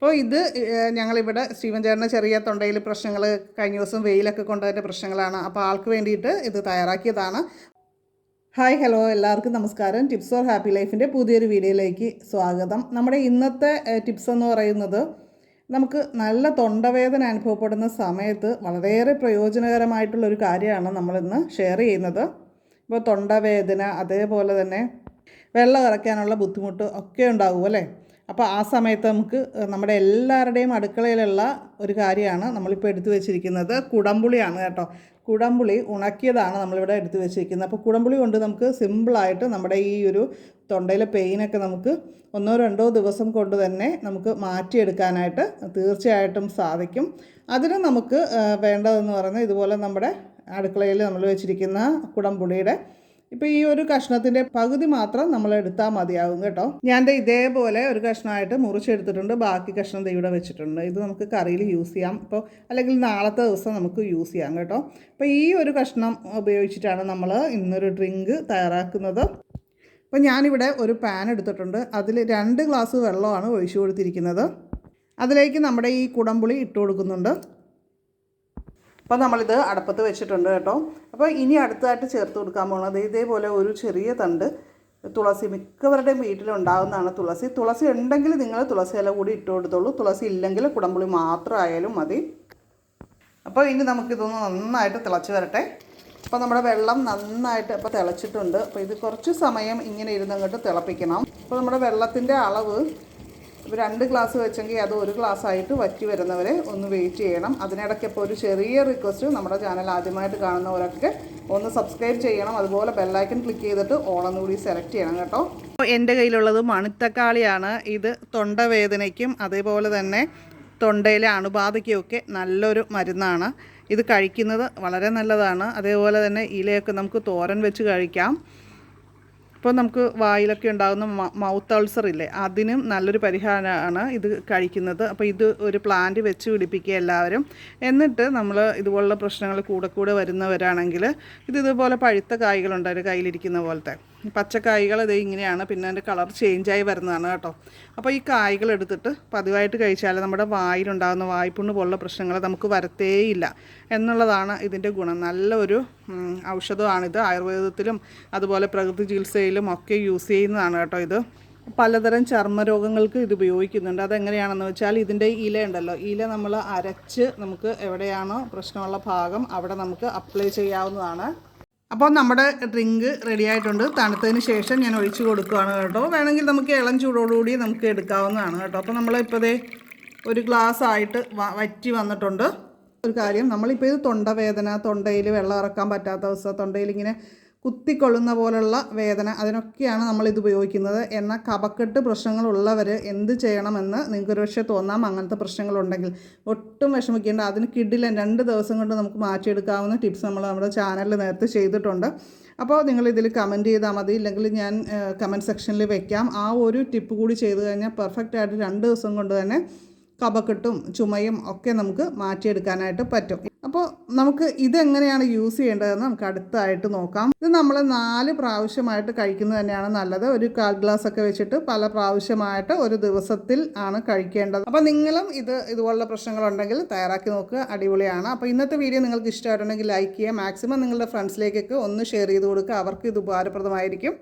അപ്പോൾ ഇത് ഞങ്ങളിവിടെ സ്റ്റീവൻ ചേട്ടൻ്റെ ചെറിയ തൊണ്ടയിൽ പ്രശ്നങ്ങൾ കഴിഞ്ഞ ദിവസം വെയിലൊക്കെ കൊണ്ടതിൻ്റെ പ്രശ്നങ്ങളാണ്. അപ്പോൾ ആൾക്ക് വേണ്ടിയിട്ട് ഇത് തയ്യാറാക്കിയതാണ്. ഹായ് ഹലോ എല്ലാവർക്കും നമസ്കാരം. ടിപ്സ് ഫോർ ഹാപ്പി ലൈഫിൻ്റെ പുതിയൊരു വീഡിയോയിലേക്ക് സ്വാഗതം. നമ്മുടെ ഇന്നത്തെ ടിപ്സ് എന്ന് പറയുന്നത് നമുക്ക് നല്ല തൊണ്ടവേദന അനുഭവപ്പെടുന്ന സമയത്ത് വളരെയേറെ പ്രയോജനകരമായിട്ടുള്ളൊരു കാര്യമാണ് നമ്മളിന്ന് ഷെയർ ചെയ്യുന്നത്. ഇപ്പോൾ തൊണ്ടവേദന അതേപോലെ തന്നെ വെള്ളം ഇറക്കാനുള്ള ബുദ്ധിമുട്ട് ഒക്കെ ഉണ്ടാകും അല്ലേ. അപ്പോൾ ആ സമയത്ത് നമുക്ക് നമ്മുടെ എല്ലാവരുടെയും അടുക്കളയിലുള്ള ഒരു കാര്യമാണ് നമ്മളിപ്പോൾ എടുത്തു വെച്ചിരിക്കുന്നത്. കുടംപുളിയാണ് കേട്ടോ. കുടംപുളി ഉണക്കിയതാണ് നമ്മളിവിടെ എടുത്തു വെച്ചിരിക്കുന്നത്. അപ്പോൾ കുടംപുളി കൊണ്ട് നമുക്ക് സിമ്പിളായിട്ട് നമ്മുടെ ഈ ഒരു തൊണ്ടയിലെ പെയിനൊക്കെ നമുക്ക് 1-2 ദിവസം കൊണ്ട് തന്നെ നമുക്ക് മാറ്റിയെടുക്കാനായിട്ട് തീർച്ചയായിട്ടും സാധിക്കും. അതിന് നമുക്ക് വേണ്ടതെന്ന് പറയുന്നത് ഇതുപോലെ നമ്മുടെ അടുക്കളയിൽ നമ്മൾ വെച്ചിരിക്കുന്ന കുടംപുളിയുടെ ഇപ്പോൾ ഈ ഒരു കഷ്ണത്തിൻ്റെ പകുതി മാത്രം നമ്മൾ എടുത്താൽ മതിയാകും കേട്ടോ. ഞാൻ ഇതേപോലെ ഒരു കഷ്ണമായിട്ട് മുറിച്ചെടുത്തിട്ടുണ്ട്. ബാക്കി കഷ്ണം ഇവിടെ വെച്ചിട്ടുണ്ട്. ഇത് നമുക്ക് കറിയിൽ യൂസ് ചെയ്യാം, ഇപ്പോൾ അല്ലെങ്കിൽ നാളത്തെ ദിവസം നമുക്ക് യൂസ് ചെയ്യാം കേട്ടോ. അപ്പോൾ ഈ ഒരു കഷ്ണം ഉപയോഗിച്ചിട്ടാണ് നമ്മൾ ഇന്നൊരു ഡ്രിങ്ക് തയ്യാറാക്കുന്നത്. അപ്പോൾ ഞാനിവിടെ ഒരു പാൻ എടുത്തിട്ടുണ്ട്. അതിൽ 2 ഗ്ലാസ് വെള്ളമാണ് ഒഴിച്ചു കൊടുത്തിരിക്കുന്നത്. അതിലേക്ക് നമ്മുടെ ഈ കുടംപുളി ഇട്ട് കൊടുക്കുന്നുണ്ട്. അപ്പോൾ നമ്മളിത് അടുപ്പത്ത് വെച്ചിട്ടുണ്ട് കേട്ടോ. അപ്പോൾ ഇനി അടുത്തതായിട്ട് ചേർത്ത് കൊടുക്കാൻ പോകുന്നത് ഇതേപോലെ ഒരു ചെറിയ തണ്ട് തുളസി. മിക്കവരുടെയും വീട്ടിലുണ്ടാകുന്നതാണ് തുളസി. തുളസി ഉണ്ടെങ്കിൽ നിങ്ങൾ തുളസി ഇല കൂടി ഇട്ട് കൊടുത്തോളൂ. തുളസി ഇല്ലെങ്കിൽ കുടംപുളി മാത്രം ആയാലും മതി. അപ്പോൾ ഇനി നമുക്കിതൊന്ന് നന്നായിട്ട് തിളച്ച് വരട്ടെ. അപ്പോൾ നമ്മുടെ വെള്ളം നന്നായിട്ട് ഇപ്പോൾ തിളച്ചിട്ടുണ്ട്. അപ്പോൾ ഇത് കുറച്ച് സമയം ഇങ്ങനെ ഇരുന്നങ്ങോട്ട് തിളപ്പിക്കണം. അപ്പോൾ നമ്മുടെ വെള്ളത്തിൻ്റെ അളവ് ഇപ്പോൾ 2 ഗ്ലാസ് വെച്ചെങ്കിൽ അത് 1 ഗ്ലാസ് ആയിട്ട് വറ്റി വരുന്നവരെ ഒന്ന് വെയിറ്റ് ചെയ്യണം. അതിനിടയ്ക്ക് ഇപ്പോൾ ഒരു ചെറിയ റിക്വസ്റ്റ്, നമ്മുടെ ചാനൽ ആദ്യമായിട്ട് കാണുന്നവരൊക്കെ ഒന്ന് സബ്സ്ക്രൈബ് ചെയ്യണം. അതുപോലെ ബെല്ലൈക്കൺ ക്ലിക്ക് ചെയ്തിട്ട് ഓളെന്നുകൂടി സെലക്ട് ചെയ്യണം കേട്ടോ. എൻ്റെ കയ്യിലുള്ളത് മണിത്തക്കാളിയാണ്. ഇത് തൊണ്ടവേദനയ്ക്കും അതേപോലെ തന്നെ തൊണ്ടയിലെ അണുബാധയ്ക്കുമൊക്കെ നല്ലൊരു മരുന്നാണ്. ഇത് കഴിക്കുന്നത് വളരെ നല്ലതാണ്. അതേപോലെ തന്നെ ഇലയൊക്കെ നമുക്ക് തോരൻ വെച്ച് കഴിക്കാം. ഇപ്പോൾ നമുക്ക് വായിലൊക്കെ ഉണ്ടാകുന്ന മൗത്ത് അൾസർ ഇല്ലേ, അതിനും നല്ലൊരു പരിഹാരമാണ് ഇത് കഴിക്കുന്നത്. അപ്പോൾ ഇത് ഒരു പ്ലാന്റ് വെച്ച് പിടിപ്പിക്കുക എല്ലാവരും. എന്നിട്ട് നമ്മൾ ഇതുപോലുള്ള പ്രശ്നങ്ങൾ കൂടെ വരുന്നവരാണെങ്കിൽ ഇതുപോലെ പഴുത്ത കായ്കളുണ്ട് ഒരു കയ്യിലിരിക്കുന്ന പോലത്തെ പച്ചക്കായ്കൾ ഇത് ഇങ്ങനെയാണ്. പിന്നെ അതിൻ്റെ കളർ ചേഞ്ചായി വരുന്നതാണ് കേട്ടോ. അപ്പോൾ ഈ കായ്കൾ എടുത്തിട്ട് പതിവായിട്ട് കഴിച്ചാൽ നമ്മുടെ വായിലുണ്ടാകുന്ന വായ്പുണ്ണ് പോലുള്ള പ്രശ്നങ്ങൾ നമുക്ക് വരത്തേയില്ല എന്നുള്ളതാണ് ഇതിൻ്റെ ഗുണം. നല്ലൊരു ഔഷധമാണിത്. ആയുർവേദത്തിലും അതുപോലെ പ്രകൃതി ചികിത്സയിലും ഒക്കെ യൂസ് ചെയ്യുന്നതാണ് കേട്ടോ. ഇത് പലതരം ചർമ്മരോഗങ്ങൾക്ക് ഇത് ഉപയോഗിക്കുന്നുണ്ട്. അതെങ്ങനെയാണെന്ന് വെച്ചാൽ ഇതിൻ്റെ ഇല ഉണ്ടല്ലോ, ഇല നമ്മൾ അരച്ച് നമുക്ക് എവിടെയാണോ പ്രശ്നമുള്ള ഭാഗം അവിടെ നമുക്ക് അപ്ലൈ ചെയ്യാവുന്നതാണ്. അപ്പോൾ നമ്മുടെ ഡ്രിങ്ക് റെഡി ആയിട്ടുണ്ട്. തണുത്തതിന് ശേഷം ഞാൻ ഒഴിച്ച് കൊടുക്കുകയാണ് കേട്ടോ. വേണമെങ്കിൽ നമുക്ക് ഇളം ചൂടോടുകൂടി നമുക്ക് എടുക്കാവുന്നതാണ് കേട്ടോ. അപ്പോൾ നമ്മളിപ്പോൾ ഒരു ഗ്ലാസ് ആയിട്ട് വറ്റി വന്നിട്ടുണ്ട്. ഒരു കാര്യം, നമ്മളിപ്പോൾ ഇത് തൊണ്ടവേദന, തൊണ്ടയിൽ വെള്ളം ഇറക്കാൻ പറ്റാത്ത അവസ്ഥ, തൊണ്ടയിൽ ഇങ്ങനെ കുത്തിക്കൊള്ളുന്ന പോലുള്ള വേദന, അതിനൊക്കെയാണ് നമ്മളിത് ഉപയോഗിക്കുന്നത്. എന്നാൽ കഫക്കെട്ട് പ്രശ്നങ്ങളുള്ളവർ എന്ത് ചെയ്യണമെന്ന് നിങ്ങൾക്കൊരു പക്ഷേ തോന്നാം. അങ്ങനത്തെ പ്രശ്നങ്ങളുണ്ടെങ്കിൽ ഒട്ടും വിഷമിക്കേണ്ട. അതിന് കിഡിലൻ 2 ദിവസം കൊണ്ട് നമുക്ക് മാറ്റിയെടുക്കാവുന്ന ടിപ്സ് നമ്മൾ നമ്മുടെ ചാനലിൽ നേരത്തെ ചെയ്തിട്ടുണ്ട്. അപ്പോൾ നിങ്ങളിതിൽ കമൻറ്റ് ചെയ്താൽ മതി, ഇല്ലെങ്കിൽ ഞാൻ കമൻറ്റ് സെക്ഷനിൽ വെക്കാം. ആ ഒരു ടിപ്പ് കൂടി ചെയ്ത് കഴിഞ്ഞാൽ പെർഫെക്റ്റായിട്ട് 2 ദിവസം കൊണ്ട് തന്നെ കഫക്കെട്ടും ചുമയും ഒക്കെ നമുക്ക് മാറ്റിയെടുക്കാനായിട്ട് പറ്റും. അപ്പോൾ നമുക്ക് ഇതെങ്ങനെയാണ് യൂസ് ചെയ്യേണ്ടതെന്ന് നമുക്ക് അടുത്തായിട്ട് നോക്കാം. ഇത് നമ്മൾ 4 പ്രാവശ്യമായിട്ട് കഴിക്കുന്നത് തന്നെയാണ് നല്ലത്. ഒരു 1/4 ഗ്ലാസ് ഒക്കെ വെച്ചിട്ട് പല പ്രാവശ്യമായിട്ട് ഒരു ദിവസത്തിൽ ആണ് കഴിക്കേണ്ടത്. അപ്പോൾ നിങ്ങളും ഇതുപോലുള്ള പ്രശ്നങ്ങളുണ്ടെങ്കിൽ തയ്യാറാക്കി നോക്കുക, അടിപൊളിയാണ്. അപ്പോൾ ഇന്നത്തെ വീഡിയോ നിങ്ങൾക്ക് ഇഷ്ടമായിട്ടുണ്ടെങ്കിൽ ലൈക്ക് ചെയ്യുക. മാക്സിമം നിങ്ങളുടെ ഫ്രണ്ട്സിലേക്കൊക്കെ ഒന്ന് ഷെയർ ചെയ്ത് കൊടുക്കുക, അവർക്ക് ഇത് ഉപകാരപ്രദമായിരിക്കും.